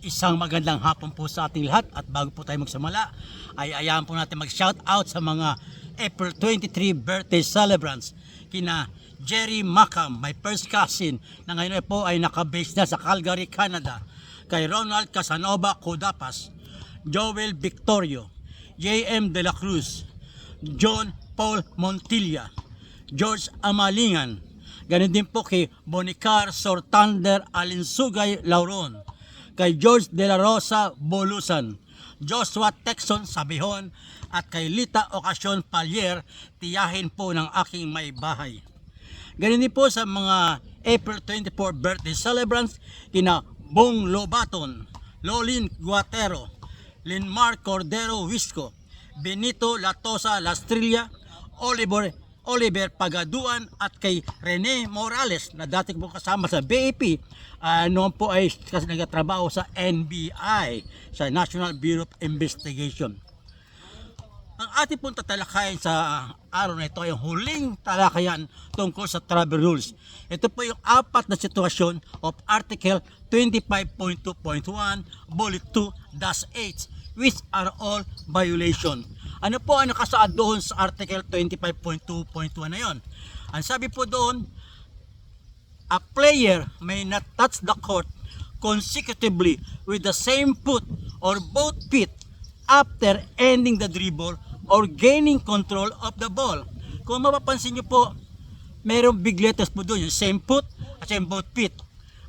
Isang magandang hapon po sa ating lahat, at bago po tayo magsimula ay ayahan po natin mag-shout out sa mga April 23 birthday celebrants kina Jerry Macam, my first cousin na ngayon po ay nakabase na sa Calgary, Canada, kay Ronald Casanova Codapas, Joel Victorio, J.M. De La Cruz, John Paul Montilla, George Amalingan, ganun din po kay Bonicar Sortander Alinsugay Lauron, kay George De La Rosa Bolusan, Joshua Texon Sabihon, at kay Lita Ocasio Palier, tiyahin po ng aking may bahay. Ganun din po sa mga April 24 birthday celebrants kina Bong Lobaton, Lolin Guatero, Linmar Cordero Wisco, Benito Latosa Lastrilla, Oliver Pagaduan, at kay Rene Morales na dati po kasama sa BAP, noon po ay kasi nagtatrabaho sa NBI, sa National Bureau of Investigation. Ang ating pong tatalakayan sa araw na ito ay yung huling talakayan tungkol sa travel rules. Ito po yung apat na sitwasyon of Article 25.2.1 Bullet 2-8, which are all violation. Ano po ang nakasaad doon sa Article 25.2.1 na yon? Ang sabi po doon, a player may not touch the court consecutively with the same foot or both feet after ending the dribble or gaining control of the ball. Kung mapapansin nyo po, merong big letters po doon, yung same foot at same both feet.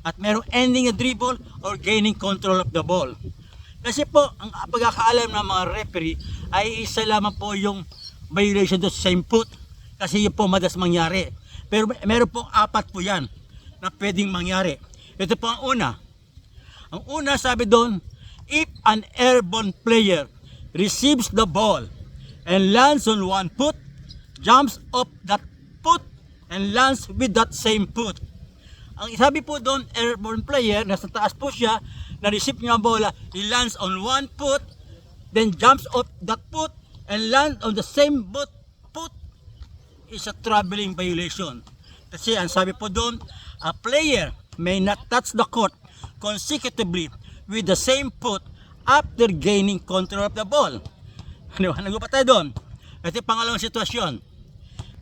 At merong ending the dribble or gaining control of the ball. Kasi po, ang pagkakaalam ng mga referee ay isa lamang po yung violation doon sa same foot. Kasi yun po madalas mangyari. Pero meron po apat po yan na pwedeng mangyari. Ito po ang una. Ang una, sabi doon, if an airborne player receives the ball and lands on one foot, jumps off that foot, and lands with that same foot. Ang sabi po doon, airborne player, nasa taas po siya, na-receive niya ang bola, he lands on one foot, then jumps off that foot, and lands on the same foot, is a traveling violation. Kasi ang sabi po doon, a player may not touch the court consecutively with the same foot after gaining control of the ball. Ano pa tayo doon? Ito yung pangalawang sitwasyon.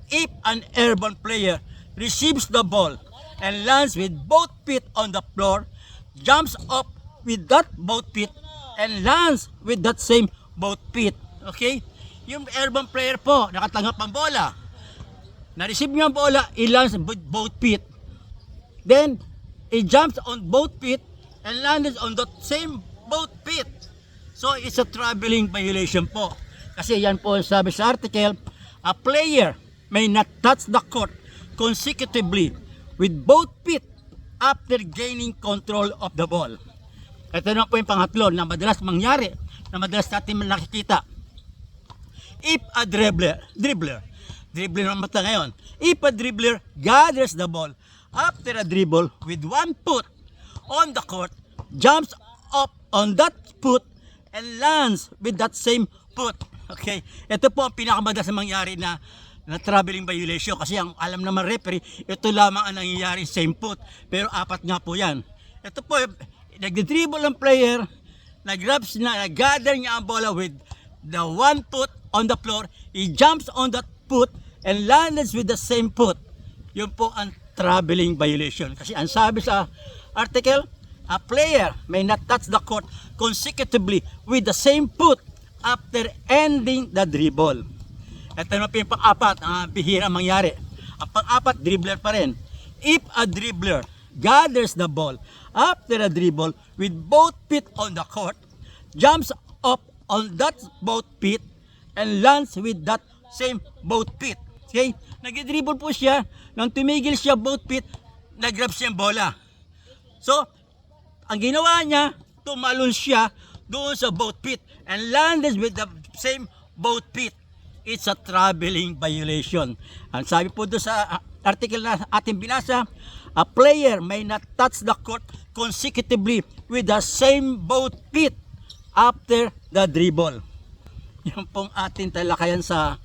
If an airborne player receives the ball and lands with both feet on the floor, jumps up with that both feet, and lands with that same both feet. Okay? Yung airborne player po, nakatanggap ang bola. Na-receive niya ang bola, he lands with both feet. Then, he jumps on both feet and lands on that same both feet. So, it's a traveling violation po. Kasi yan po sabi sa article, a player may not touch the court consecutively with both feet after gaining control of the ball. Ito na po yung pangatlo na madalas mangyari, na madalas natin nakikita. If a dribbler naman tayo ngayon, if a dribbler gathers the ball after a dribble with one foot on the court, jumps up on that foot, and lands with that same foot. Okay? Ito po ang pinakamadalas na mangyari na traveling violation, kasi ang alam naman referee, ito lamang ang nangyayari same foot, pero apat nga po yan. Ito po, nag-dribble ang player, nag-grabs na, nag-gather niya ang bola with the one foot on the floor, he jumps on that foot and lands with the same foot. Yun po ang traveling violation. Kasi ang sabi sa article, a player may not touch the court consecutively with the same foot after ending the dribble. Ito na po yung pang-apat, bihira mangyari. Ang pang-apat, dribbler pa rin. If a dribbler gathers the ball after a dribble with both feet on the court, jumps up on that both feet, and lands with that same both feet. Okay? Nag-dribble po siya, nang tumigil siya both feet, nag-grab siya ang bola. So, ang ginawa niya, tumalon siya doon sa both feet and landed with the same both feet. It's a traveling violation. Ang sabi po doon sa article na ating binasa, a player may not touch the court consecutively with the same both feet after the dribble. Yan pong ating talakayan sa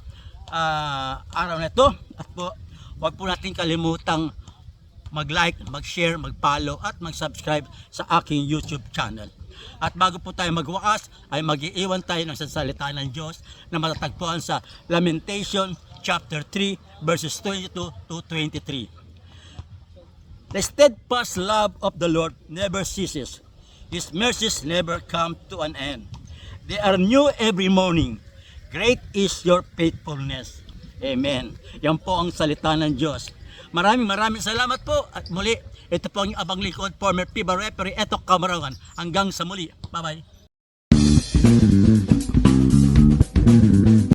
araw na ito. At po, huwag po natin kalimutang mag-like, mag-share, mag-follow at mag-subscribe sa aking YouTube channel. At bago po tayo magwakas ay mag-iiwan tayo ng salita ng Diyos na matatagpuan sa Lamentation chapter 3 verses 22 to 23. The steadfast love of the Lord never ceases. His mercies never come to an end. They are new every morning. Great is your faithfulness. Amen. Yan po ang salita ng Diyos. Maraming salamat po. At muli, ito po ang abang lingkod, former FIBA referee, Eto Camarawan. Hanggang sa muli. Bye-bye.